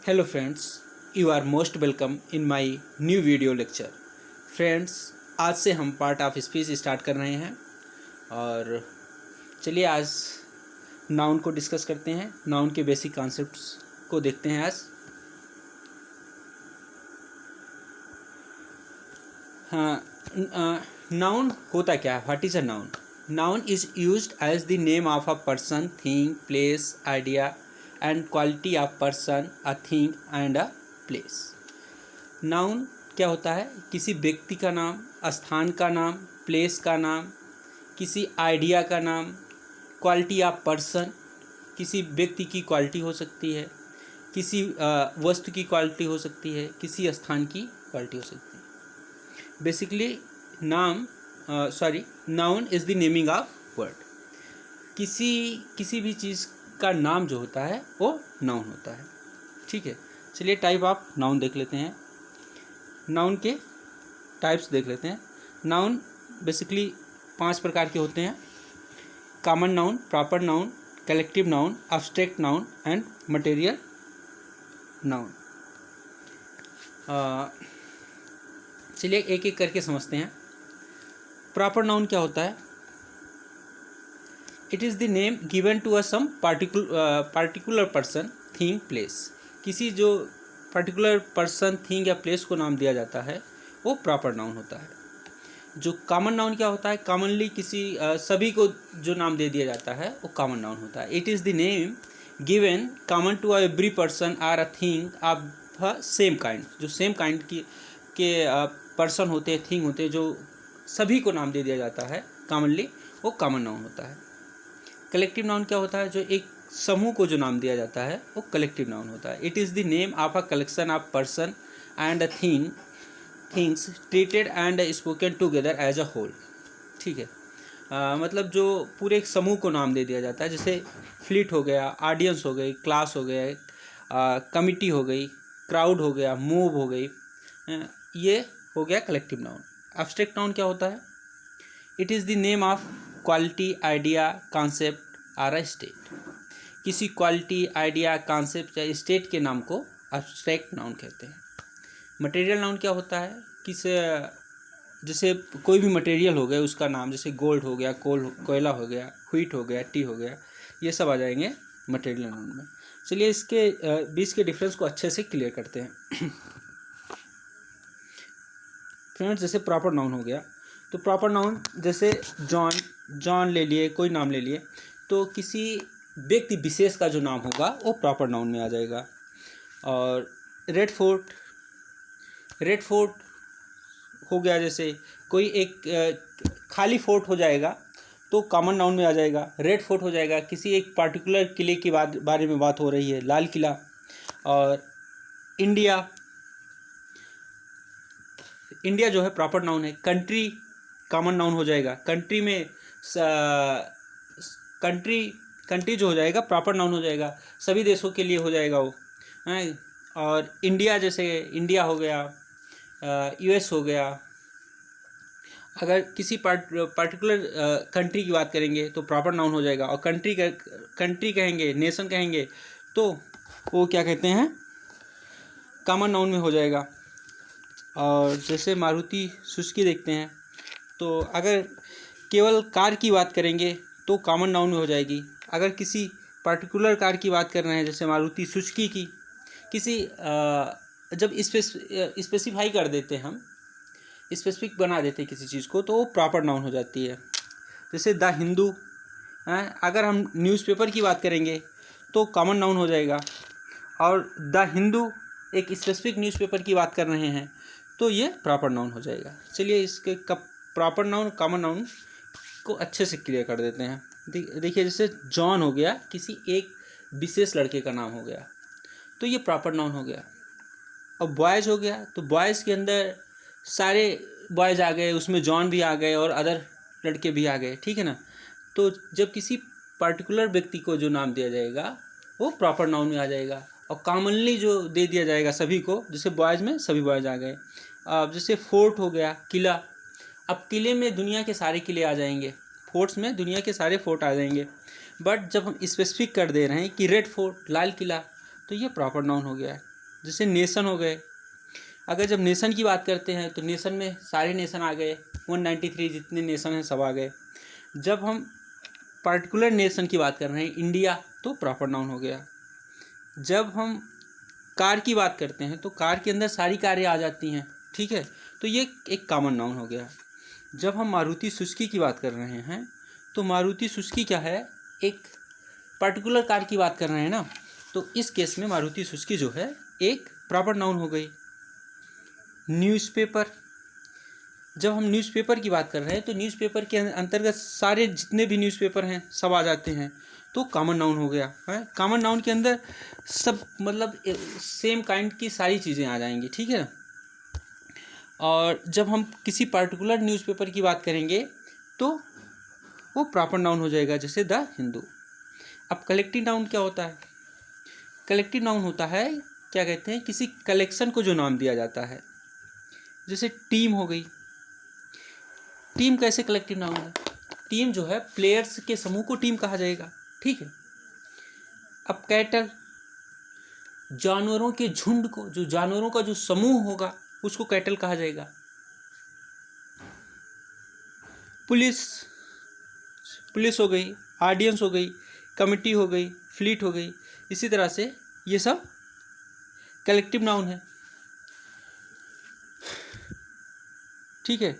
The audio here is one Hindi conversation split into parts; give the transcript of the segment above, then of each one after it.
Hello friends, you are most welcome in my new video lecture. Friends, आज से हम पार्ट ऑफ स्पीच स्टार्ट कर रहे हैं और चलिए आज नाउन को डिस्कस करते हैं। नाउन के बेसिक कॉन्सेप्ट्स को देखते हैं आज। हाँ, नाउन होता क्या है? What is a noun? Noun is used as the name of a person, thing, place, idea and quality of person, a thing and a place. Noun क्या होता है? किसी व्यक्ति का नाम, स्थान का नाम, प्लेस का नाम, किसी आइडिया का नाम, क्वालिटी ऑफ पर्सन, किसी व्यक्ति की क्वालिटी हो सकती है, किसी वस्तु की क्वालिटी हो सकती है, किसी स्थान की क्वालिटी हो सकती है। Basically noun is the naming of word. किसी भी चीज़ का नाम जो होता है वो नाउन होता है। ठीक है, चलिए टाइप ऑफ नाउन देख लेते हैं। नाउन के टाइप्स देख लेते हैं। नाउन बेसिकली 5 प्रकार के होते हैं: common noun, proper noun, collective noun, abstract noun and material noun. चलिए एक एक करके समझते हैं। प्रॉपर नाउन क्या होता है? It is the name given to a some particular person, thing, place. किसी जो पर्टिकुलर पर्सन, थिंग या प्लेस को नाम दिया जाता है वो प्रॉपर नाउन होता है। जो कॉमन नाउन क्या होता है? कॉमनली किसी सभी को जो नाम दे दिया जाता है वो कॉमन नाउन होता है। It is the name given common to every person or a thing of same kind. जो सेम काइंड के पर्सन होते हैं, थिंग होते हैं, जो सभी को नाम दे दिया जाता है कॉमनली, वो कॉमन नाउन होता है। कलेक्टिव नाउन क्या होता है? जो एक समूह को जो नाम दिया जाता है वो कलेक्टिव नाउन होता है। It is the name of a collection of person and a things treated and spoken together as a whole. ठीक है, मतलब जो पूरे एक समूह को नाम दे दिया जाता है, जैसे फ्लीट हो गया, ऑडियंस हो गई, क्लास हो गया, कमिटी हो गई, क्राउड हो गया, मूव हो गई, ये हो गया कलेक्टिव नाउन। एब्स्ट्रैक्ट नाउन क्या होता है? It is the name of quality, idea, concept or a state. किसी क्वालिटी, आइडिया, कॉन्सेप्ट या स्टेट के नाम को एब्स्ट्रैक्ट नाउन कहते हैं। मटेरियल नाउन क्या होता है? जैसे कोई भी मटेरियल हो गया उसका नाम, जैसे गोल्ड हो गया, कोयला हो गया, व्हीट हो गया, टी हो गया, ये सब आ जाएंगे मटेरियल नाउन में। चलिए इसके बीच के डिफरेंस को अच्छे से क्लियर करते हैं। फ्रेंड्स, जैसे प्रॉपर नाउन हो गया, तो प्रॉपर नाउन जैसे जॉन ले लिए, कोई नाम ले लिए, तो किसी व्यक्ति विशेष का जो नाम होगा वो प्रॉपर नाउन में आ जाएगा। और रेड फोर्ट हो गया, जैसे कोई एक खाली फोर्ट हो जाएगा तो कॉमन नाउन में आ जाएगा, रेड फोर्ट हो जाएगा। किसी एक पार्टिकुलर किले के बारे में बात हो रही है, लाल किला। और इंडिया जो है प्रॉपर नाउन है। कंट्री कॉमन नाउन हो जाएगा। कंट्री जो हो जाएगा प्रॉपर नाउन हो जाएगा, सभी देशों के लिए हो जाएगा वो। और इंडिया, जैसे इंडिया हो गया, यूएस हो गया। अगर किसी पार्टिकुलर कंट्री की बात करेंगे तो प्रॉपर नाउन हो जाएगा। और कंट्री कहेंगे, नेशन कहेंगे, तो वो क्या कहते हैं? कॉमन नाउन में हो जाएगा। और जैसे मारुति सुजुकी देखते हैं, तो अगर केवल कार की बात करेंगे तो कॉमन नाउन में हो जाएगी। अगर किसी पर्टिकुलर कार की बात कर रहे हैं, जैसे मारुति सुजुकी की, जब स्पेसिफाई कर देते हैं, हम स्पेसिफिक बना देते हैं किसी चीज़ को, तो वो प्रॉपर नाउन हो जाती है। जैसे द हिंदू, अगर हम न्यूज़पेपर की बात करेंगे तो कॉमन नाउन हो जाएगा। और द हिंदू एक स्पेसिफिक न्यूज़पेपर की बात कर रहे हैं तो ये प्रॉपर नाउन हो जाएगा। चलिए इसके प्रॉपर नाउन, कॉमन नाउन को अच्छे से क्लियर कर देते हैं। देखिए, जैसे जॉन हो गया, किसी एक विशेष लड़के का नाम हो गया, तो ये प्रॉपर नाउन हो गया। और बॉयज़ हो गया, तो बॉयज़ के अंदर सारे बॉयज़ आ गए, उसमें जॉन भी आ गए और अदर लड़के भी आ गए। ठीक है ना? तो जब किसी पर्टिकुलर व्यक्ति को जो नाम दिया जाएगा वो प्रॉपर नाउन में आ जाएगा। और कॉमनली जो दे दिया जाएगा सभी को, जैसे बॉयज़ में सभी बॉयज़ आ गए। अब जैसे फोर्ट हो गया, किला। अब किले में दुनिया के सारे किले आ जाएंगे, फोर्ट्स में दुनिया के सारे फोर्ट आ जाएंगे। बट जब हम स्पेसिफिक कर दे रहे हैं कि रेड फोर्ट, लाल किला, तो ये प्रॉपर नाउन हो गया है। जैसे नेशन हो गए। अगर जब नेशन की बात करते हैं तो नेशन में सारे नेशन आ गए, 193 जितने नेशन हैं सब आ गए। जब हम पर्टिकुलर नेशन की बात कर रहे हैं, इंडिया, तो प्रॉपर नाउन हो गया। जब हम कार की बात करते हैं तो कार के अंदर सारी कारें आ जाती हैं, ठीक है, तो ये एक कॉमन नाउन हो गया। जब हम मारुति सुजुकी की बात कर रहे हैं तो मारुति सुजुकी क्या है, एक पर्टिकुलर कार की बात कर रहे हैं ना, तो इस केस में मारुति सुजुकी जो है एक प्रॉपर नाउन हो गई। न्यूज़पेपर, जब हम न्यूज़पेपर की बात कर रहे हैं तो न्यूज़पेपर के अंतर्गत सारे जितने भी न्यूज़पेपर हैं सब आ जाते हैं, तो कॉमन नाउन हो गया है। कॉमन नाउन के अंदर सब मतलब सेम काइंड की सारी चीज़ें आ जाएंगी, ठीक है। और जब हम किसी पर्टिकुलर न्यूज़पेपर की बात करेंगे तो वो प्रॉपर नाउन हो जाएगा, जैसे द हिंदू। अब कलेक्टिव नाउन क्या होता है? कलेक्टिव नाउन होता है, क्या कहते हैं, किसी कलेक्शन को जो नाम दिया जाता है। जैसे टीम हो गई, टीम कैसे कलेक्टिव नाउन है? टीम जो है प्लेयर्स के समूह को टीम कहा जाएगा, ठीक है। अब कैटल, जानवरों के झुंड को, जो जानवरों का जो समूह होगा उसको कैटल कहा जाएगा। पुलिस, पुलिस हो गई, ऑडियंस हो गई, कमिटी हो गई, फ्लीट हो गई। इसी तरह से ये सब कलेक्टिव नाउन है, ठीक है।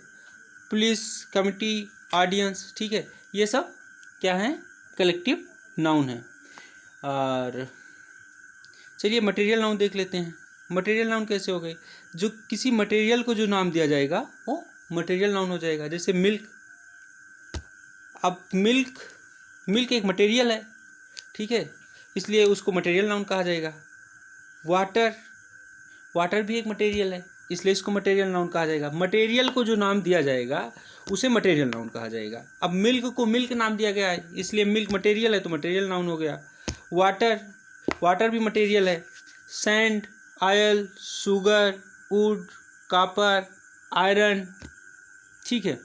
पुलिस, कमिटी, ऑडियंस, ठीक है, ये सब क्या है, कलेक्टिव नाउन है। और चलिए मटेरियल नाउन देख लेते हैं। मटेरियल नाउन कैसे हो गए? जो किसी मटेरियल को जो नाम दिया जाएगा वो मटेरियल नाउन हो जाएगा। जैसे मिल्क, अब मिल्क एक मटेरियल है, ठीक है, इसलिए उसको मटेरियल नाउन कहा जाएगा। वाटर भी एक मटेरियल है, इसलिए इसको मटेरियल नाउन कहा जाएगा। मटेरियल को जो नाम दिया जाएगा उसे मटेरियल नाउन कहा जाएगा। अब मिल्क को मिल्क नाम दिया गया है, इसलिए मिल्क मटेरियल है तो मटेरियल नाउन हो गया। वाटर भी मटेरियल है। Sand, oil, sugar, would, copper, iron, ठीक है।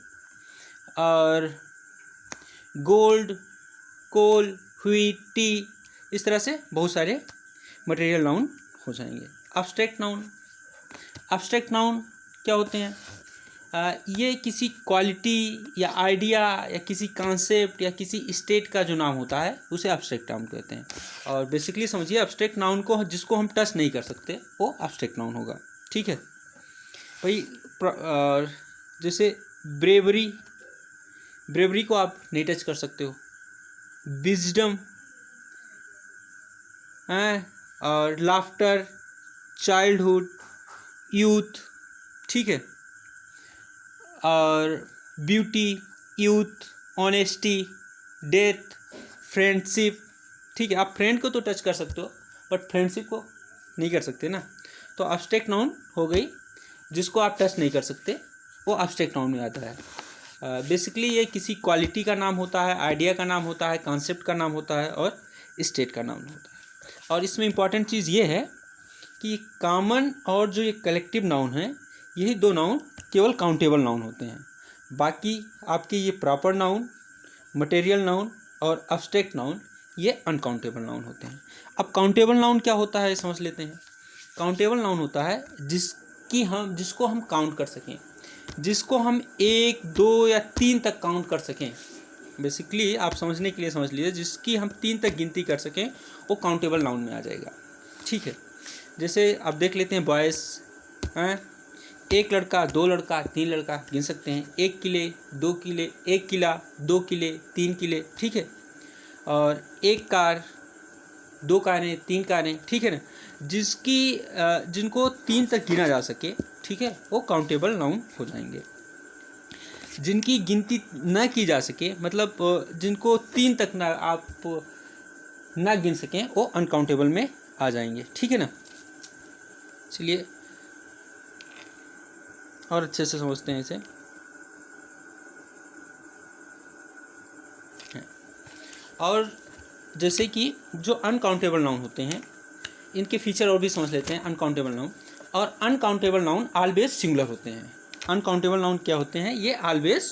और गोल्ड, कोल, व्हीट, टी, इस तरह से बहुत सारे मटेरियल नाउन हो जाएंगे। एब्स्ट्रैक्ट नाउन क्या होते हैं? ये किसी क्वालिटी या आइडिया या किसी कॉन्सेप्ट या किसी स्टेट का जो नाम होता है उसे एब्स्ट्रैक्ट नाउन कहते हैं। और बेसिकली समझिए, एब्स्ट्रैक्ट नाउन को जिसको हम टच नहीं कर सकते वो एब्स्ट्रैक्ट नाउन होगा, ठीक है भाई। जैसे ब्रेवरी को आप नहीं टच कर सकते हो। विजडम है, और लाफ्टर, चाइल्डहुड, यूथ, ठीक है। और beauty, youth, honesty, death, friendship, ठीक है। आप फ्रेंड को तो टच कर सकते हो बट फ्रेंडशिप को नहीं कर सकते ना। तो एब्स्ट्रैक्ट नाउन हो गई, जिसको आप टच नहीं कर सकते वो एब्स्ट्रैक्ट नाउन में आता है। बेसिकली ये किसी क्वालिटी का नाम होता है, आइडिया का नाम होता है, कॉन्सेप्ट का नाम होता है और स्टेट का नाम होता है। और इसमें इम्पॉर्टेंट चीज़ ये है कि कॉमन और जो ये कलेक्टिव नाउन है, यही दो नाउन केवल काउंटेबल नाउन होते हैं। बाकी आपके ये प्रॉपर नाउन, मटेरियल नाउन और एब्स्ट्रैक्ट नाउन ये अनकाउंटेबल नाउन होते हैं। अब काउंटेबल नाउन क्या होता है समझ लेते हैं। काउंटेबल नाउन होता है जिसको हम काउंट कर सकें, जिसको हम 1, 2 या 3 तक काउंट कर सकें। बेसिकली आप समझने के लिए समझ लीजिए, जिसकी हम 3 तक गिनती कर सकें वो काउंटेबल नाउन में आ जाएगा, ठीक है। जैसे आप देख लेते हैं, बॉयज़ हैं, 1 लड़का, 2 लड़का, 3 लड़का गिन सकते हैं। 1 किले, 2 किले, 1 किला, 2 किले, 3 किले, ठीक है। और 1 कार, 2 कारें, 3 कारें, ठीक है ना। जिनको 3 तक गिना जा सके, ठीक है, वो काउंटेबल नाउन हो जाएंगे। जिनकी गिनती न की जा सके, मतलब जिनको 3 तक ना आप ना गिन सकें, वो अनकाउंटेबल में आ जाएंगे, ठीक है ना। चलिए और अच्छे से समझते हैं इसे। और जैसे कि जो अनकाउंटेबल नाउन होते हैं, इनके फीचर और भी समझ लेते हैं। अनकाउंटेबल नाउन और अनकाउंटेबल नाउन ऑलवेज सिंगुलर होते हैं। अनकाउंटेबल नाउन क्या होते हैं? ये ऑलवेज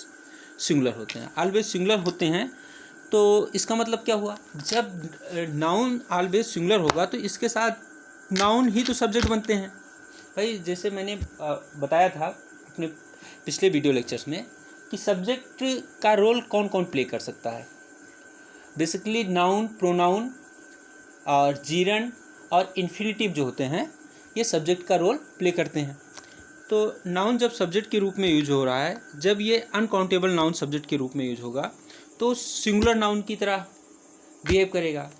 सिंगुलर होते हैं। ऑलवेज सिंगुलर होते हैं तो इसका मतलब क्या हुआ? जब नाउन ऑलवेज सिंगुलर होगा तो इसके साथ नाउन ही तो सब्जेक्ट बनते हैं भाई। जैसे मैंने बताया था अपने पिछले वीडियो लेक्चर्स में कि सब्जेक्ट का रोल कौन कौन प्ले कर सकता है। बेसिकली नाउन, प्रोनाउन और जीरन और इन्फिनिटिव जो होते हैं ये सब्जेक्ट का रोल प्ले करते हैं। तो नाउन जब सब्जेक्ट के रूप में यूज हो रहा है, जब ये अनकाउंटेबल नाउन सब्जेक्ट के रूप में यूज होगा तो सिंगुलर नाउन की तरह बिहेव करेगा,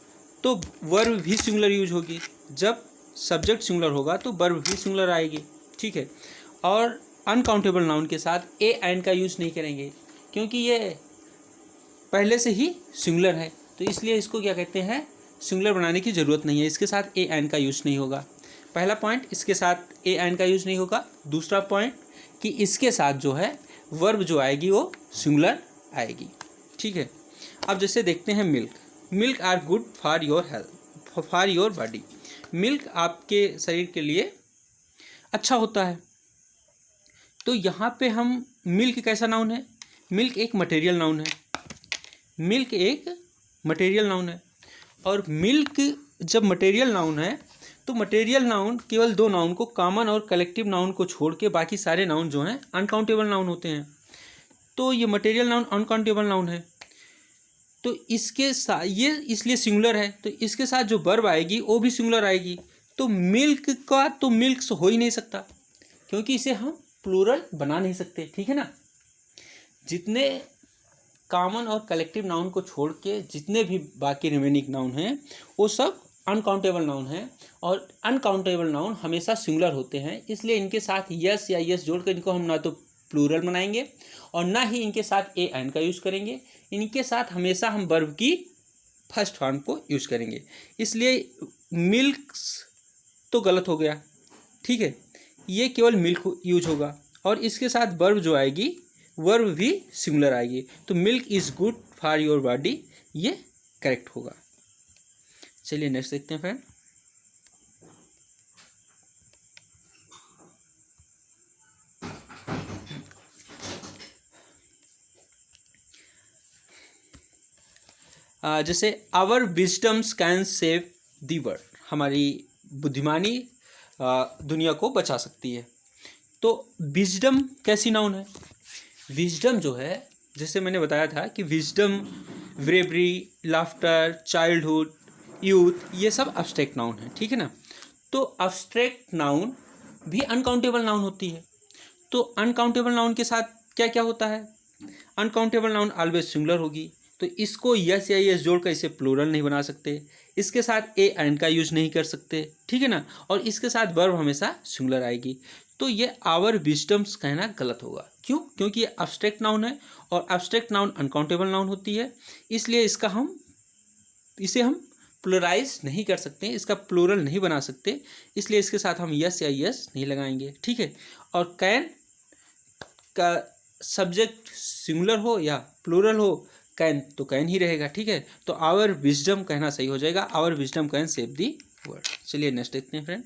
तो वर्ब भी सिंगुलर यूज होगी। जब सब्जेक्ट सिंगुलर होगा तो वर्ब भी सिंगुलर आएगी, ठीक है। और अनकाउंटेबल नाउन के साथ ए एंड का यूज़ नहीं करेंगे क्योंकि ये पहले से ही सिंगुलर है, तो इसलिए इसको क्या कहते हैं, सिंगुलर बनाने की ज़रूरत नहीं है। इसके साथ ए एंड का यूज़ नहीं होगा। पहला पॉइंट, इसके साथ ए एंड का यूज़ नहीं होगा। दूसरा पॉइंट कि इसके साथ जो है वर्ब जो आएगी वो सिंगुलर आएगी, ठीक है। अब जैसे देखते हैं milk. Milk are good for your health, for your body. Milk आपके शरीर के लिए अच्छा होता है। तो यहाँ पे हम मिल्क कैसा नाउन है, मिल्क एक मटेरियल नाउन है। मिल्क एक मटेरियल नाउन है और मिल्क जब मटेरियल नाउन है तो मटेरियल नाउन केवल दो नाउन को, कॉमन और कलेक्टिव नाउन को छोड़ के बाकी सारे नाउन जो हैं अनकाउंटेबल नाउन होते हैं। तो ये मटेरियल नाउन अनकाउंटेबल नाउन है, तो इसके साथ ये इसलिए सिंगुलर है, तो इसके साथ जो वर्ब आएगी वो भी सिंगुलर आएगी। तो मिल्क का तो मिल्क्स हो ही नहीं सकता क्योंकि इसे हम प्लूरल बना नहीं सकते, ठीक है ना। जितने कॉमन और कलेक्टिव नाउन को छोड़ के जितने भी बाकी रिमेनिंग नाउन हैं वो सब अनकाउंटेबल नाउन हैं और अनकाउंटेबल नाउन हमेशा सिंगुलर होते हैं। इसलिए इनके साथ यस या यस जोड़ कर इनको हम ना तो प्लूरल बनाएंगे और ना ही इनके साथ ए एंड का यूज़ करेंगे। इनके साथ हमेशा हम वर्ब की फर्स्ट फॉर्म को यूज़ करेंगे। इसलिए मिल्क तो गलत हो गया, ठीक है, ये केवल मिल्क यूज होगा और इसके साथ वर्ब जो आएगी वर्ब भी सिंगुलर आएगी। तो milk is good for your body, ये करेक्ट होगा। चलिए नेक्स्ट देखते हैं फ्रेंड। जैसे our wisdoms can save the world, हमारी बुद्धिमानी दुनिया को बचा सकती है। तो विजडम कैसी नाउन है? विजडम जो है, जैसे मैंने बताया था कि wisdom, bravery, laughter, childhood, youth, ये सब अब्स्ट्रैक्ट नाउन है, ठीक है ना। तो अब्स्ट्रैक्ट नाउन भी अनकाउंटेबल नाउन होती है। तो अनकाउंटेबल नाउन के साथ क्या क्या होता है? अनकाउंटेबल नाउन ऑलवेज सिंगुलर होगी, तो इसको यस या यस जोड़कर इसे प्लूरल नहीं बना सकते। इसके साथ ए एंड का यूज़ नहीं कर सकते, ठीक है ना। और इसके साथ वर्ब हमेशा सिंगुलर आएगी। तो ये आवर विजडम्स कहना गलत होगा। क्यों? क्योंकि ये अब्स्ट्रैक्ट नाउन है और अब्स्ट्रैक्ट नाउन अनकाउंटेबल नाउन होती है, इसलिए इसे हम प्लुरलाइज नहीं कर सकते, इसका प्लूरल नहीं बना सकते, इसलिए इसके साथ हम यस या यस नहीं लगाएंगे, ठीक है। और कैन का सब्जेक्ट सिंगुलर हो या प्लूरल हो, कैन तो कैन ही रहेगा, ठीक है। तो आवर विजडम कहना सही हो जाएगा, our wisdom can save the world. चलिए नेक्स्ट देखते हैं फ्रेंड।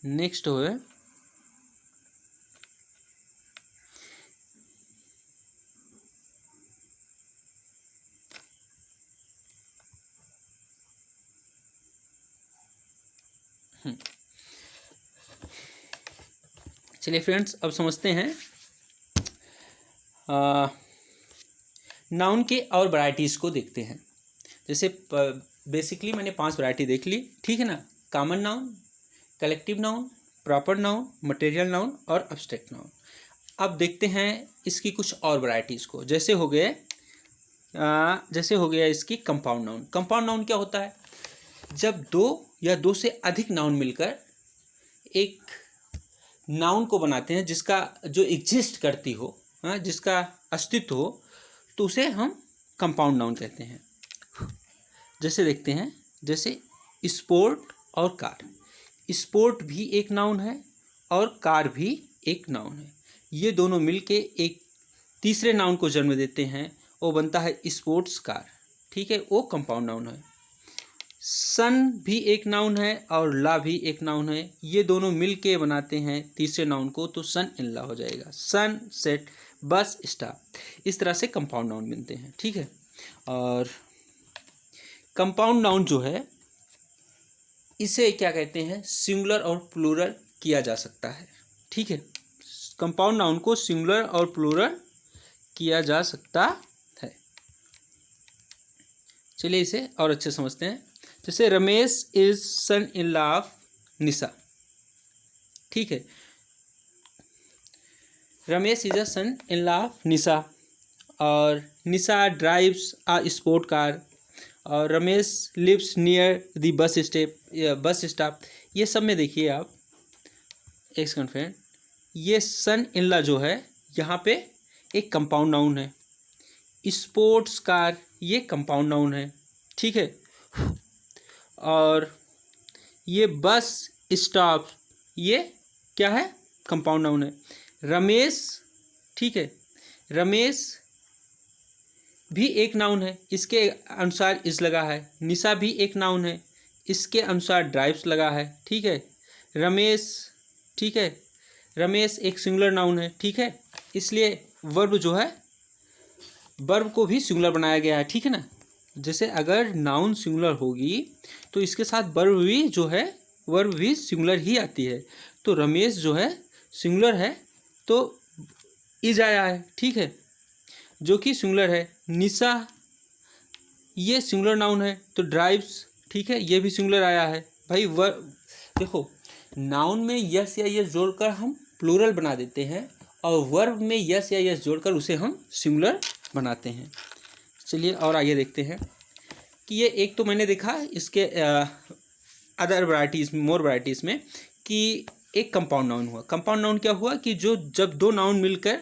नेक्स्ट हो है चलिए फ्रेंड्स, अब समझते हैं नाउन के और वैरायटीज़ को देखते हैं। जैसे बेसिकली मैंने 5 वैरायटी देख ली, ठीक है ना। Common noun, collective noun, proper noun, material noun और अब्स्ट्रैक्ट नाउन। अब देखते हैं इसकी कुछ और वैरायटीज़ को। जैसे हो गया इसकी कंपाउंड नाउन। कंपाउंड नाउन क्या होता है? जब दो या दो से अधिक नाउन मिलकर एक नाउन को बनाते हैं जिसका जो एग्जिस्ट करती हो, जिसका अस्तित्व हो, तो उसे हम कंपाउंड नाउन कहते हैं। जैसे देखते हैं, जैसे स्पोर्ट और कार। स्पोर्ट भी एक नाउन है और कार भी एक नाउन है। ये दोनों मिलके एक तीसरे नाउन को जन्म देते हैं, वो बनता है स्पोर्ट्स कार, ठीक है, वो कंपाउंड नाउन है। सन भी एक नाउन है और ला भी एक नाउन है। ये दोनों मिलके बनाते हैं तीसरे नाउन को, तो सन इन ला हो जाएगा। सन, सेट, बस, स्टॉप, इस तरह से कंपाउंड नाउन बनते हैं, ठीक है। और कंपाउंड नाउन जो है इसे क्या कहते हैं, सिंगुलर और प्लूरल किया जा सकता है। ठीक है, कंपाउंड नाउन को सिंगुलर और प्लूरल किया जा सकता है। चलिए इसे और अच्छे समझते हैं। जैसे Ramesh is son in law of Nisha. ठीक है, Ramesh is a son in law of Nisha, और Nisha drives a sport car, और Ramesh lives near the bus stop. ये सब में देखिए आप, एक सेकंड फ्रेंड, ये सन इन लॉ जो है यहाँ पे एक कंपाउंड नाउन है, स्पोर्ट्स कार ये कंपाउंड नाउन है। ठीक है, और ये बस स्टॉप ये क्या है, कंपाउंड नाउन है। रमेश, ठीक है, रमेश भी एक नाउन है, इसके अनुसार इस लगा है। निशा भी एक नाउन है, इसके अनुसार ड्राइव्स लगा है। ठीक है, रमेश, ठीक है, रमेश एक सिंगुलर नाउन है। ठीक है, इसलिए वर्ब जो है, वर्ब को भी सिंगुलर बनाया गया है। ठीक है ना, जैसे अगर नाउन सिंगुलर होगी तो इसके साथ वर्ब भी जो है, वर्ब भी सिंगुलर ही आती है। तो रमेश जो है सिंगुलर है तो इज आया है। ठीक है, जो कि सिंगुलर है। निशा ये सिंगुलर नाउन है तो ड्राइव्स, ठीक है, ये भी सिंगुलर आया है। भाई वर्ब देखो, नाउन में यस या यस जोड़कर हम प्लूरल बना देते हैं, और वर्ब में यस या यस जोड़कर उसे हम सिंगुलर बनाते हैं। चलिए और आगे देखते हैं कि ये एक तो मैंने देखा इसके अदर वैराइटीज़, मोर वैराइटीज़ में, कि एक कंपाउंड नाउन हुआ। कंपाउंड नाउन क्या हुआ कि जो जब दो नाउन मिलकर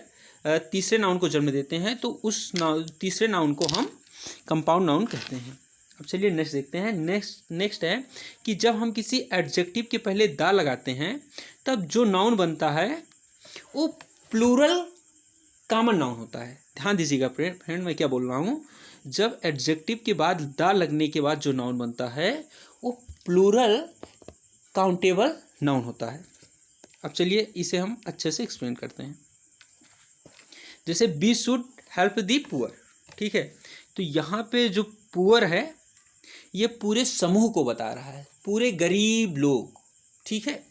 तीसरे नाउन को जन्म देते हैं तो उस तीसरे नाउन को हम कंपाउंड नाउन कहते हैं। अब चलिए नेक्स्ट देखते हैं। नेक्स्ट है कि जब हम किसी एडजेक्टिव के पहले दा लगाते हैं तब जो नाउन बनता है वो प्लूरल कॉमन नाउन होता है। ध्यान दीजिएगा फ्रेंड, मैं क्या बोल रहा हूँ। जब एडजेक्टिव के बाद दा लगने के बाद जो नाउन बनता है वो प्लूरल काउंटेबल नाउन होता है। अब चलिए इसे हम अच्छे से एक्सप्लेन करते हैं। जैसे we should help the poor. ठीक है, तो यहाँ पे जो पुअर है ये पूरे समूह को बता रहा है, पूरे गरीब लोग। ठीक है,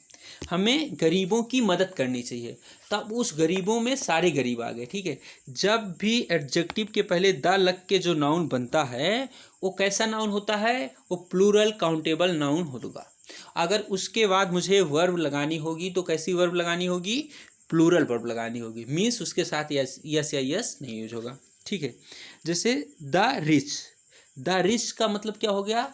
हमें गरीबों की मदद करनी चाहिए, तब उस गरीबों में सारे गरीब आ गए। ठीक है, जब भी एडजेक्टिव के पहले द लग के जो नाउन बनता है वो कैसा नाउन होता है, वो प्लूरल काउंटेबल नाउन होगा। अगर उसके बाद मुझे वर्ब लगानी होगी तो कैसी वर्ब लगानी होगी, प्लूरल वर्ब लगानी होगी। मीन्स उसके साथ यस या यस नहीं यूज होगा। ठीक है, जैसे द रिच, द रिच का मतलब क्या हो गया,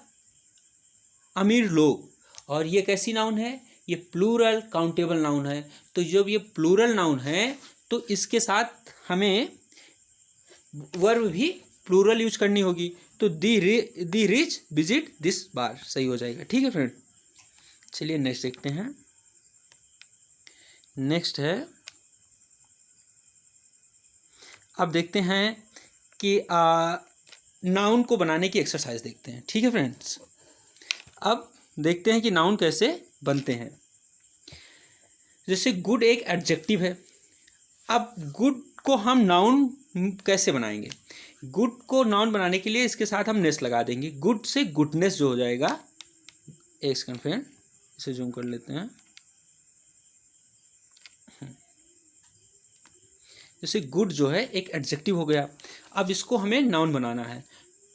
अमीर लोग, और ये कैसी नाउन है, ये प्लूरल काउंटेबल नाउन है। तो जब ये प्लूरल नाउन है तो इसके साथ हमें वर्ब भी प्लूरल यूज करनी होगी। तो दी रिच विजिट दिस बार सही हो जाएगा। ठीक है फ्रेंड, चलिए नेक्स्ट देखते हैं। नेक्स्ट है, अब देखते हैं कि नाउन को बनाने की एक्सरसाइज देखते हैं। ठीक है फ्रेंड्स, अब देखते हैं कि नाउन कैसे बनते हैं। जैसे गुड एक एडजेक्टिव है, अब गुड को हम नाउन कैसे बनाएंगे। गुड को नाउन बनाने के लिए इसके साथ हम नेस लगा देंगे। गुड से गुडनेस जो हो जाएगा, एक सेकंड फ्रेंड इसे जूम कर लेते हैं। जैसे गुड जो है एक एडजेक्टिव हो गया, अब इसको हमें नाउन बनाना है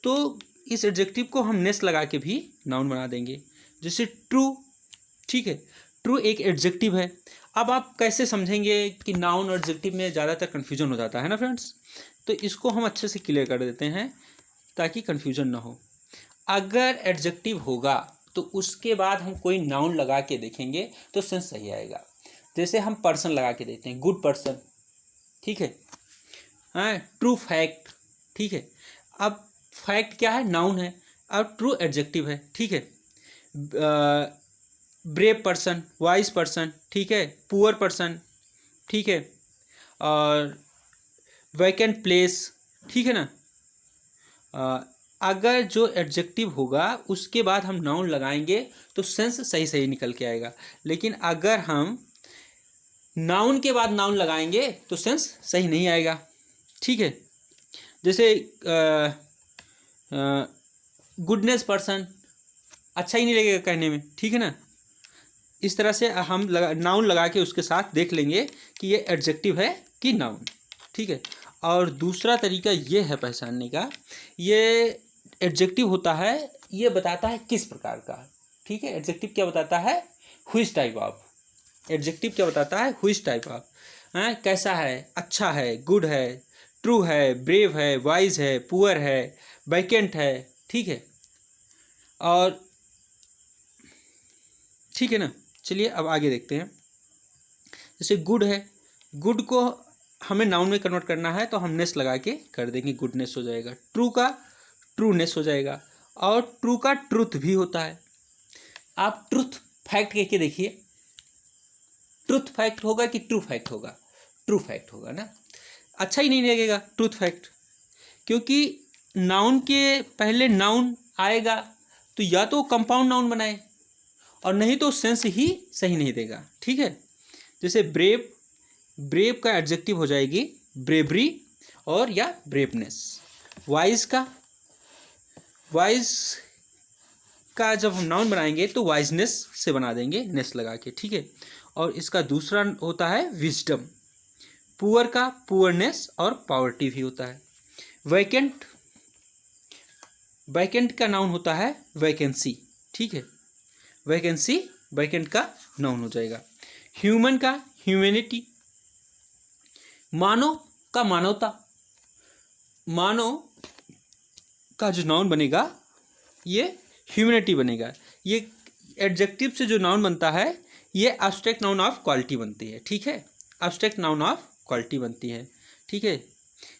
तो इस एडजेक्टिव को हम नेस लगा के भी नाउन बना देंगे। जैसे ट्रू, ठीक है, ट्रू एक एडजेक्टिव है। अब आप कैसे समझेंगे कि नाउन और एडजेक्टिव में ज़्यादातर कन्फ्यूजन हो जाता है ना फ्रेंड्स, तो इसको हम अच्छे से क्लियर कर देते हैं ताकि कन्फ्यूजन ना हो। अगर एडजेक्टिव होगा तो उसके बाद हम कोई नाउन लगा के देखेंगे तो सेंस सही आएगा। जैसे हम पर्सन लगा के देते हैं, गुड पर्सन, ठीक है, हाँ, ट्रू फैक्ट, ठीक है। अब फैक्ट क्या है, नाउन है, अब ट्रू एडजेक्टिव है, ठीक है। ब्रेव पर्सन, वाइज पर्सन, ठीक है, पुअर पर्सन, ठीक है, और वैकेंट प्लेस, ठीक है ना। अगर जो एडजेक्टिव होगा उसके बाद हम नाउन लगाएंगे तो सेंस सही सही निकल के आएगा, लेकिन अगर हम नाउन के बाद नाउन लगाएंगे तो सेंस सही नहीं आएगा, ठीक है। जैसे गुडनेस पर्सन, अच्छा ही नहीं लगेगा कहने में, ठीक है ना। इस तरह से हम नाउन लगा के उसके साथ देख लेंगे कि ये एडजेक्टिव है कि नाउन, ठीक है। और दूसरा तरीका ये है पहचानने का, ये एडजेक्टिव होता है, ये बताता है किस प्रकार का, ठीक है। एडजेक्टिव क्या बताता है, व्हिच टाइप ऑफ। एडजेक्टिव क्या बताता है, व्हिच टाइप ऑफ, कैसा है, अच्छा है, गुड है, ट्रू है, ब्रेव है, वाइज है, पुअर है, वैकेंट है, ठीक है। और ठीक है ना, चलिए अब आगे देखते हैं। जैसे गुड है, गुड को हमें नाउन में कन्वर्ट करना है तो हम नेस लगा के कर देंगे, गुडनेस हो जाएगा। ट्रू का ट्रूनेस हो जाएगा। और ट्रू का ट्रुथ भी होता है। आप ट्रुथ फैक्ट कह के देखिए, ट्रुथ फैक्ट होगा कि ट्रू फैक्ट होगा, ट्रू फैक्ट होगा ना। अच्छा ही नहीं लगेगा ट्रुथ फैक्ट, क्योंकि नाउन के पहले नाउन आएगा तो या तो कंपाउंड नाउन बनाए और नहीं तो सेंस ही सही नहीं देगा, ठीक है। जैसे ब्रेव, ब्रेव का एडजेक्टिव हो जाएगी ब्रेवरी और या ब्रेवनेस। वाइज का जब हम नाउन बनाएंगे तो वाइजनेस से बना देंगे नेस लगा के, ठीक है। और इसका दूसरा होता है विजडम। पुअर का पुअरनेस और पॉवर्टी भी होता है। वैकेंट, वैकेंट का नाउन होता है वैकेंसी, ठीक है। वैकेंसी वैकेंट का नाउन हो जाएगा। ह्यूमन का ह्यूमैनिटी। मानव का मानवता। मानव का जो नाउन बनेगा ये ह्यूमैनिटी बनेगा। ये एडजेक्टिव से जो नाउन बनता है ये एब्स्ट्रैक्ट नाउन ऑफ क्वालिटी बनती है, ठीक है। एब्स्ट्रैक्ट नाउन ऑफ क्वालिटी बनती है, ठीक है।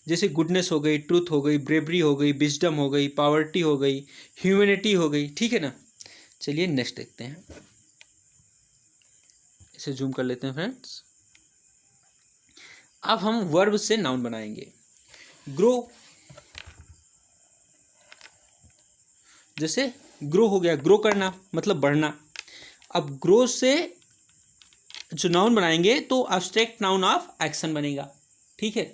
जैसे गुडनेस हो गई, ट्रूथ हो गई, ब्रेवरी हो गई, विजडम हो गई, पॉवर्टी हो गई, ह्यूमैनिटी हो गई, ठीक है ना। चलिए नेक्स्ट देखते हैं, इसे जूम कर लेते हैं फ्रेंड्स। अब हम वर्ब से नाउन बनाएंगे। ग्रो, जैसे ग्रो हो गया, ग्रो करना मतलब बढ़ना। अब ग्रो से जो नाउन बनाएंगे तो एब्स्ट्रैक्ट नाउन ऑफ एक्शन बनेगा, ठीक है।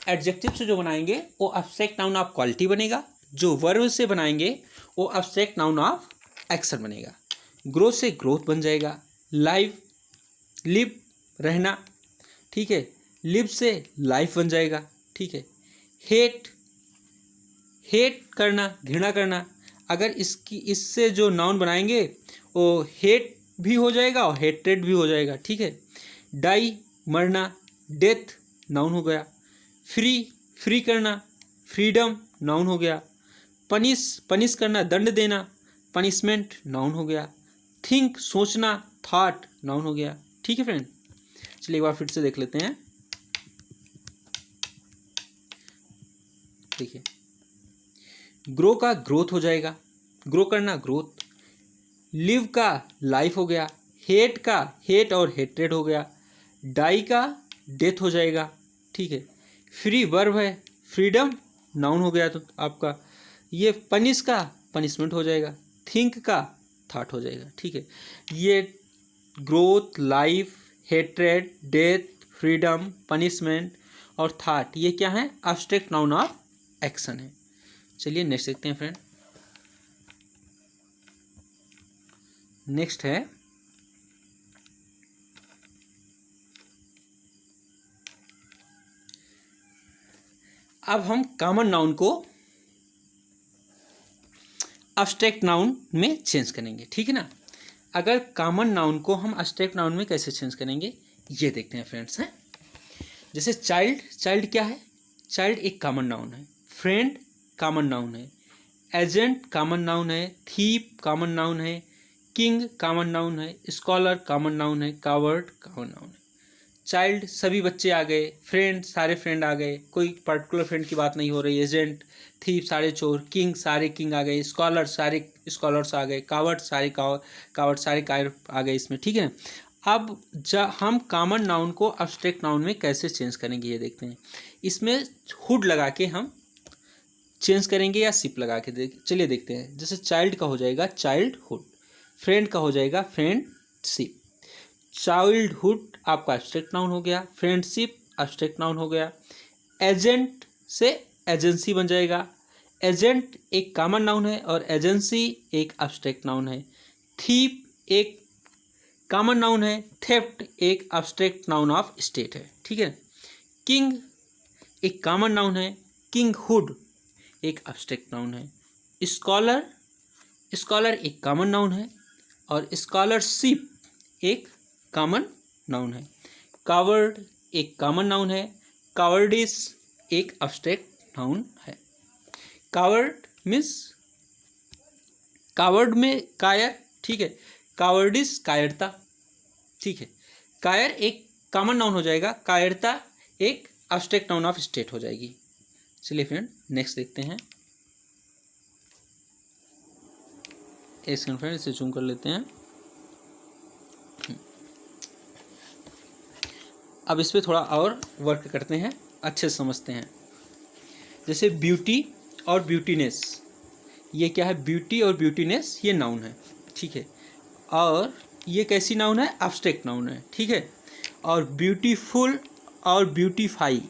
एडजेक्टिव से जो बनाएंगे वो एब्स्ट्रैक्ट नाउन ऑफ क्वालिटी बनेगा। जो वर्ब से बनाएंगे वो एब्स्ट्रैक्ट नाउन ऑफ एक्शन बनेगा। ग्रो से ग्रोथ बन जाएगा। लाइव, लिव रहना, ठीक है। लिव से लाइफ बन जाएगा, ठीक है। हेट, हेट करना, घृणा करना। अगर इससे जो नाउन बनाएंगे वो हेट भी हो जाएगा और हेट्रेड भी हो जाएगा, ठीक है। डाई मरना, डेथ नाउन हो गया। फ्री, फ्री करना, फ्रीडम नाउन हो गया। पनिश, पनिश करना, दंड देना, पनिशमेंट नाउन हो गया। थिंक सोचना, थॉट नाउन हो गया, ठीक है फ्रेंड। चलिए एक बार फिर से देख लेते हैं। देखिए, ग्रो का ग्रोथ हो जाएगा, ग्रो करना ग्रोथ। लिव का लाइफ हो गया। हेट का हेट और हेट्रेड हो गया। डाई का डेथ हो जाएगा, ठीक है। फ्री वर्ब है, फ्रीडम नाउन हो गया तो आपका। ये पनिश का पनिशमेंट हो जाएगा। थिंक का थॉट हो जाएगा, ठीक है। ये growth, life, hatred, death, freedom, punishment और थॉट ये क्या है, एब्स्ट्रैक्ट नाउन ऑफ एक्शन है। चलिए नेक्स्ट देखते हैं फ्रेंड। नेक्स्ट है अब हम कॉमन नाउन को एब्स्ट्रैक्ट नाउन में चेंज करेंगे, ठीक है ना। अगर कॉमन नाउन को हम एब्स्ट्रैक्ट नाउन में कैसे चेंज करेंगे ये देखते हैं फ्रेंड्स हैं। जैसे चाइल्ड, चाइल्ड क्या है, चाइल्ड एक कॉमन नाउन है। फ्रेंड कॉमन नाउन है। एजेंट कॉमन नाउन है। थीप कॉमन नाउन है। किंग कॉमन नाउन है। स्कॉलर कॉमन नाउन है। कावर्ड कॉमन नाउन है। चाइल्ड सभी बच्चे आ गए, फ्रेंड सारे फ्रेंड आ गए, कोई पर्टिकुलर फ्रेंड की बात नहीं हो रही। एजेंट, थीप सारे चोर, किंग सारे किंग आ गए, स्कॉलर सारे स्कॉलर्स आ गए, कावर्ड सारे कावर्ड सारे कायर आ गए इसमें, ठीक है। अब हम कॉमन नाउन को एब्स्ट्रैक्ट नाउन में कैसे चेंज करेंगे ये देखते हैं। इसमें हुड लगा के हम चेंज करेंगे या सिप लगा के चलिए देखते हैं। जैसे चाइल्ड का हो जाएगा चाइल्डहुड, फ्रेंड का हो जाएगा फ्रेंडशिप। चाइल्डहुड आपका एब्स्ट्रैक्ट नाउन हो गया, फ्रेंडशिप एब्स्ट्रैक्ट नाउन हो गया। एजेंट से एजेंसी बन जाएगा। एजेंट एक कॉमन नाउन है और एजेंसी एक एब्स्ट्रैक्ट नाउन है। थीप एक कॉमन नाउन है, थेफ्ट एक एब्स्ट्रैक्ट नाउन ऑफ स्टेट है। ठीक है। किंग एक कॉमन नाउन है, किंगहुड एक एब्स्ट्रैक्ट नाउन है। स्कॉलर स्कॉलर एक कॉमन नाउन है और स्कॉलरशिप एक कॉमन नाउन है। कावर्ड एक कॉमन नाउन है, कावर्डिस एक एब्स्ट्रैक्ट नाउन है। कावर्ड मीन्स कावर्ड में कायर, ठीक है, कावर्डिस कायरता, ठीक है। कायर एक कॉमन नाउन हो जाएगा, कायरता एक एब्स्ट्रैक्ट नाउन ऑफ स्टेट हो जाएगी। चलिए फ्रेंड नेक्स्ट देखते हैं। एक सेकंड फ्रेंड, इसे जूम कर लेते हैं। अब इस पर थोड़ा और वर्क करते हैं, अच्छे से समझते हैं। जैसे ब्यूटी और ब्यूटीनेस, ये क्या है? ब्यूटी और ब्यूटीनेस ये नाउन है, ठीक है। और ये कैसी नाउन है? एब्स्ट्रैक्ट नाउन है, ठीक है। और ब्यूटीफुल और ब्यूटीफाई,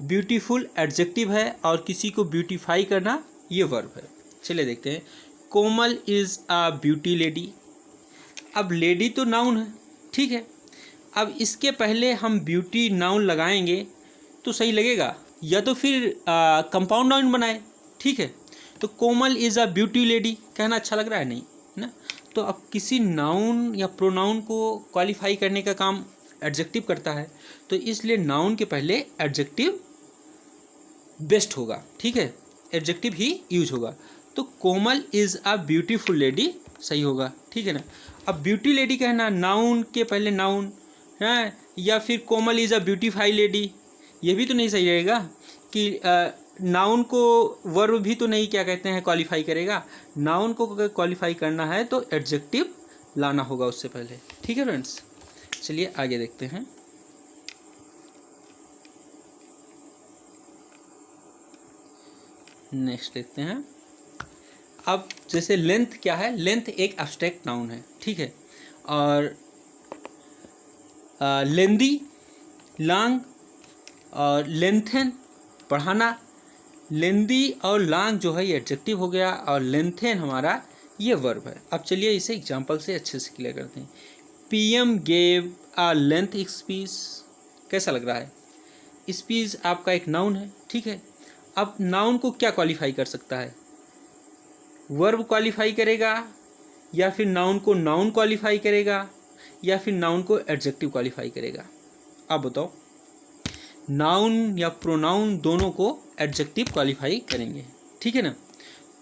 ब्यूटीफुल एडजेक्टिव है और किसी को ब्यूटीफाई करना ये वर्ब है। चलिए देखते हैं। कोमल इज़ अ ब्यूटी लेडी। अब लेडी तो नाउन है, ठीक है। अब इसके पहले हम ब्यूटी नाउन लगाएंगे तो सही लगेगा, या तो फिर कंपाउंड नाउन बनाए, ठीक है। तो कोमल इज़ अ ब्यूटी लेडी कहना अच्छा लग रहा है? नहीं, है ना। तो अब किसी नाउन या प्रोनाउन को क्वालिफाई करने का काम एडजेक्टिव करता है, तो इसलिए नाउन के पहले एडजेक्टिव बेस्ट होगा, ठीक है, एडजेक्टिव ही यूज होगा। तो कोमल इज़ अ ब्यूटीफुल लेडी सही होगा, ठीक है ना। अब ब्यूटी लेडी कहना, नाउन के पहले नाउन है, या फिर कोमल इज़ अ ब्यूटीफाई लेडी, ये भी तो नहीं सही रहेगा कि नाउन को वर्ब भी तो नहीं क्या कहते हैं क्वालिफाई करेगा। नाउन को अगर क्वालिफाई करना है तो एडजेक्टिव लाना होगा उससे पहले, ठीक है फ्रेंड्स। चलिए आगे देखते हैं। नेक्स्ट देखते हैं। अब जैसे लेंथ क्या है? लेंथ एक एब्स्ट्रैक्ट नाउन है, ठीक है। और लेंदी, लॉन्ग और लेंथन बढ़ाना। लेंदी और लॉन्ग जो है ये एडजेक्टिव हो गया और लेंथन हमारा ये वर्ब है। अब चलिए इसे एग्जांपल से अच्छे से क्लियर करते हैं। PM gave a length speech, कैसा लग रहा है? स्पीच आपका एक नाउन है, ठीक है। अब नाउन को क्या क्वालिफाई कर सकता है? वर्ब क्वालिफाई करेगा, या फिर नाउन को नाउन क्वालिफाई करेगा, या फिर नाउन को एडजेक्टिव क्वालिफाई करेगा? आप बताओ। नाउन या प्रोनाउन दोनों को एडजेक्टिव क्वालिफाई करेंगे, ठीक है ना।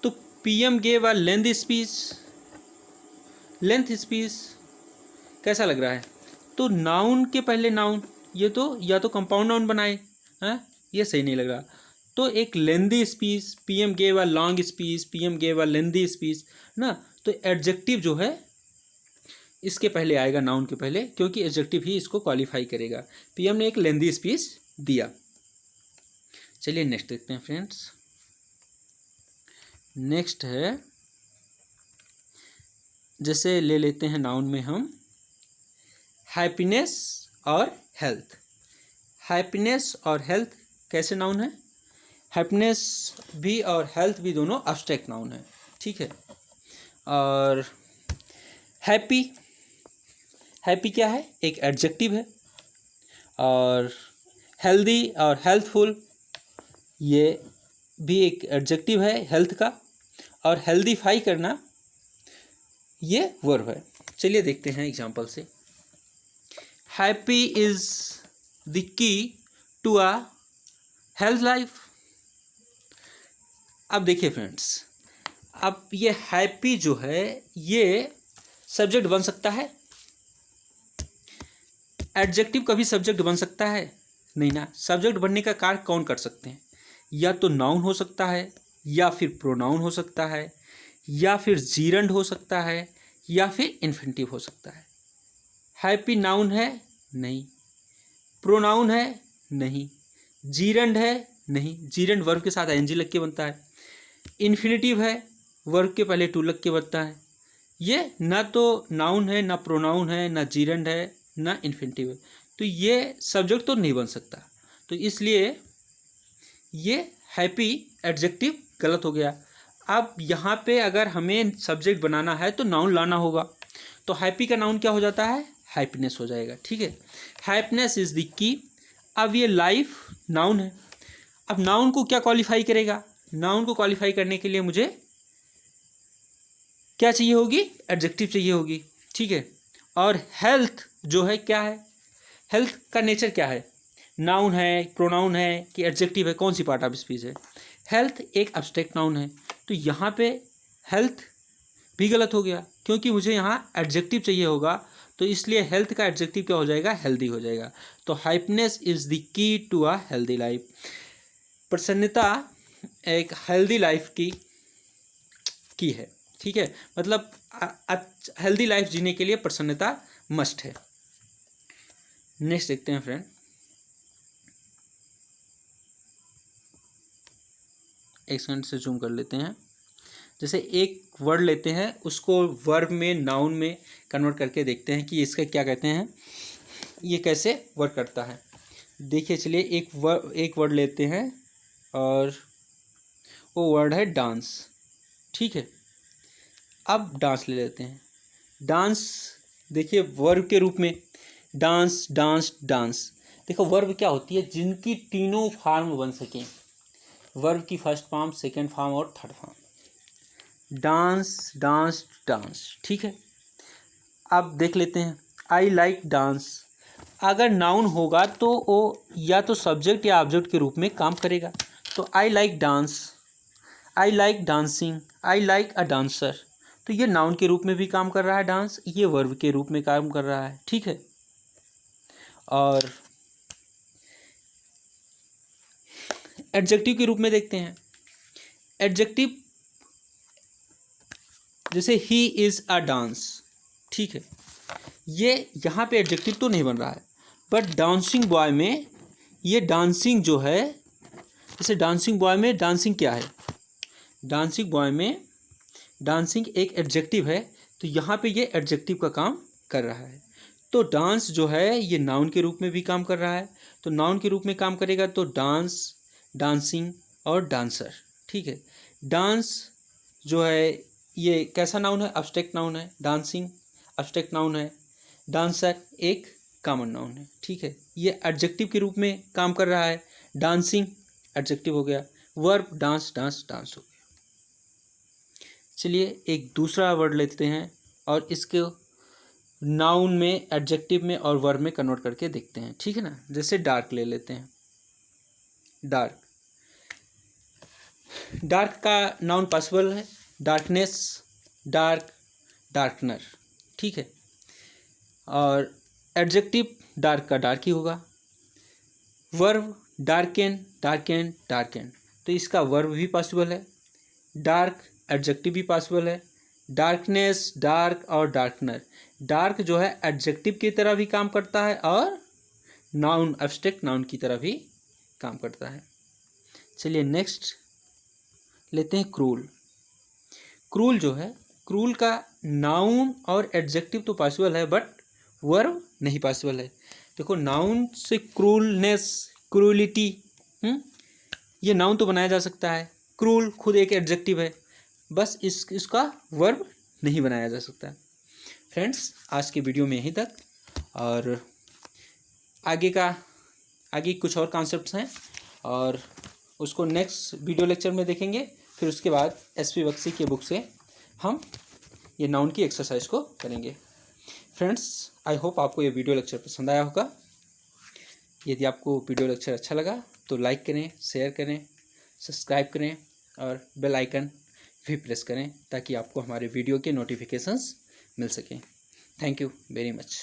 तो PM gave a length speech, length speech कैसा लग रहा है? तो नाउन के पहले नाउन, ये तो या तो कंपाउंड नाउन बनाए हैं, ये सही नहीं लग रहा। तो एक lengthy speech, PM gave a long speech, PM gave a lengthy speech ना। तो एडजेक्टिव जो है इसके पहले आएगा, नाउन के पहले, क्योंकि एडजेक्टिव ही इसको क्वालिफाई करेगा। पीएम ने एक लेंदी स्पीच दिया। चलिए नेक्स्ट देखते हैं फ्रेंड्स। नेक्स्ट है, जैसे ले लेते हैं नाउन में हम हैप्पीनेस और हेल्थ। हैप्पीनेस और हेल्थ कैसे नाउन है? हैप्पीनेस भी और हेल्थ भी दोनों एब्स्ट्रैक्ट नाउन है, ठीक है। और हैप्पी, हैप्पी क्या है? एक एडजेक्टिव है। और हेल्दी और हेल्थफुल ये भी एक एडजेक्टिव है हेल्थ का। और हेल्दीफाई करना ये वर्ब है। चलिए देखते हैं एग्जांपल से। Happy is the key to a health life. अब देखिए फ्रेंड्स, अब ये हैप्पी जो है ये सब्जेक्ट बन सकता है? एडजेक्टिव कभी सब्जेक्ट बन सकता है? नहीं ना। सब्जेक्ट बनने का कार्य कौन कर सकते हैं? या तो नाउन हो सकता है, या फिर प्रोनाउन हो सकता है, या फिर जीरंड हो सकता है, या फिर इन्फिनिटिव हो सकता है। हैप्पी नाउन है? नहीं। प्रोनाउन है? नहीं। जीरंड है? नहीं। जीरंड वर्ब के साथ आईएनजी लग के बनता है। इन्फिनिटिव है, वर्ब के पहले टू लग के बनता है। ये ना तो नाउन है, ना प्रोनाउन है, ना जीरंड है, ना इन्फिनिटिव है। तो ये सब्जेक्ट तो नहीं बन सकता। तो इसलिए ये हैप्पी एडजेक्टिव गलत हो गया। अब यहाँ पे अगर हमें सब्जेक्ट बनाना है तो नाउन लाना होगा, तो हैप्पी का नाउन क्या हो जाता है, हैप्पीनेस हो जाएगा। ठीक है, हैप्पीनेस इज द की। अब ये लाइफ नाउन है, अब नाउन को क्या क्वालिफाई करेगा, नाउन को क्वालिफाई करने के लिए मुझे क्या चाहिए होगी, एडजेक्टिव चाहिए होगी। ठीक है, और हेल्थ जो है क्या है, हेल्थ का नेचर क्या है, नाउन है, प्रोनाउन है कि एडजेक्टिव है, कौन सी पार्ट ऑफ स्पीच है। हेल्थ एक एब्स्ट्रैक्ट नाउन है, तो यहाँ पे हेल्थ भी गलत हो गया क्योंकि मुझे यहाँ एडजेक्टिव चाहिए होगा, तो इसलिए हेल्थ का एडजेक्टिव क्या हो जाएगा, हेल्दी हो जाएगा। तो happiness is the key to a healthy life. प्रसन्नता एक हेल्दी लाइफ की है। ठीक है, मतलब हेल्दी लाइफ जीने के लिए प्रसन्नता मस्ट है। नेक्स्ट देखते हैं फ्रेंड, एक सेकंड से जूम कर लेते हैं। जैसे एक वर्ड लेते हैं, उसको वर्ब में, नाउन में कन्वर्ट करके देखते हैं कि इसका क्या कहते हैं, ये कैसे वर्क करता है। देखिए चलिए, एक वर्ड लेते हैं और वो वर्ड है डांस। ठीक है, अब डांस ले लेते हैं। डांस देखिए वर्ब के रूप में, डांस डांस डांस। देखो वर्ब क्या होती है, जिनकी तीनों फॉर्म बन सकें, वर्ब की फर्स्ट फॉर्म, सेकंड फॉर्म और third form. Dance dance dance. ठीक है, अब देख लेते हैं, आई लाइक डांस। अगर नाउन होगा तो वो या तो सब्जेक्ट या ऑब्जेक्ट के रूप में काम करेगा। तो I like dance, I like dancing, I like a dancer. तो ये नाउन के रूप में भी काम कर रहा है डांस, ये वर्ब के रूप में काम कर रहा है। ठीक है, और एडजेक्टिव के रूप में देखते हैं। एडजेक्टिव जैसे ही इज़ अ डांस। ठीक है, ये यहाँ पे एडजेक्टिव तो नहीं बन रहा है, बट डांसिंग बॉय में ये डांसिंग जो है, जैसे डांसिंग बॉय में डांसिंग क्या है, डांसिंग बॉय में डांसिंग एक एडजेक्टिव है, तो यहाँ पे ये एडजेक्टिव का काम कर रहा है। तो डांस जो है ये नाउन के रूप में भी काम कर रहा है, तो नाउन के रूप में काम करेगा तो डांस, डांसिंग और डांसर। ठीक है, डांस जो है ये कैसा नाउन है, एब्स्ट्रैक्ट नाउन है। डांसिंग एब्स्ट्रैक्ट नाउन है, डांसर एक कॉमन नाउन है। ठीक है, ये एडजेक्टिव के रूप में काम कर रहा है, डांसिंग एडजेक्टिव हो गया, वर्ब डांस डांस डांस हो गया। चलिए एक दूसरा वर्ड लेते हैं और इसके नाउन में, एडजेक्टिव में और वर्ब में कन्वर्ट करके देखते हैं। ठीक है ना, जैसे डार्क ले लेते हैं। डार्क, डार्क का नाउन पॉसिबल है, डार्कनेस, डार्क, डार्कनर। ठीक है, और एडजेक्टिव डार्क का डार्क ही होगा। वर्ब डार्कन, डार्कन, डार्कन, तो इसका वर्ब भी पॉसिबल है। डार्क एडजेक्टिव भी पॉसिबल है। डार्कनेस, डार्क और डार्कनर। डार्क जो है एडजेक्टिव की तरह भी काम करता है और नाउन, एब्स्ट्रैक्ट नाउन की तरह भी काम करता है। चलिए नेक्स्ट लेते हैं क्रूल। क्रूल जो है, क्रूल का नाउन और एडजेक्टिव तो पॉसिबल है, बट वर्ब नहीं पॉसिबल है। देखो नाउन से क्रूलनेस, क्रूलिटी, ये नाउन तो बनाया जा सकता है, क्रूल खुद एक एडजेक्टिव है, बस इसका वर्ब नहीं बनाया जा सकता। फ्रेंड्स आज की वीडियो में यहीं तक, और आगे कुछ और कॉन्सेप्ट्स हैं और उसको नेक्स्ट वीडियो लेक्चर में देखेंगे। फिर उसके बाद एसपी बख्शी के बुक से हम ये नाउन की एक्सरसाइज को करेंगे। फ्रेंड्स आई होप आपको ये वीडियो लेक्चर पसंद आया होगा। यदि आपको वीडियो लेक्चर अच्छा लगा तो लाइक करें, शेयर करें, सब्सक्राइब करें और बेल आइकन भी प्रेस करें ताकि आपको हमारे वीडियो के नोटिफिकेशंस मिल सकें। Thank you very much.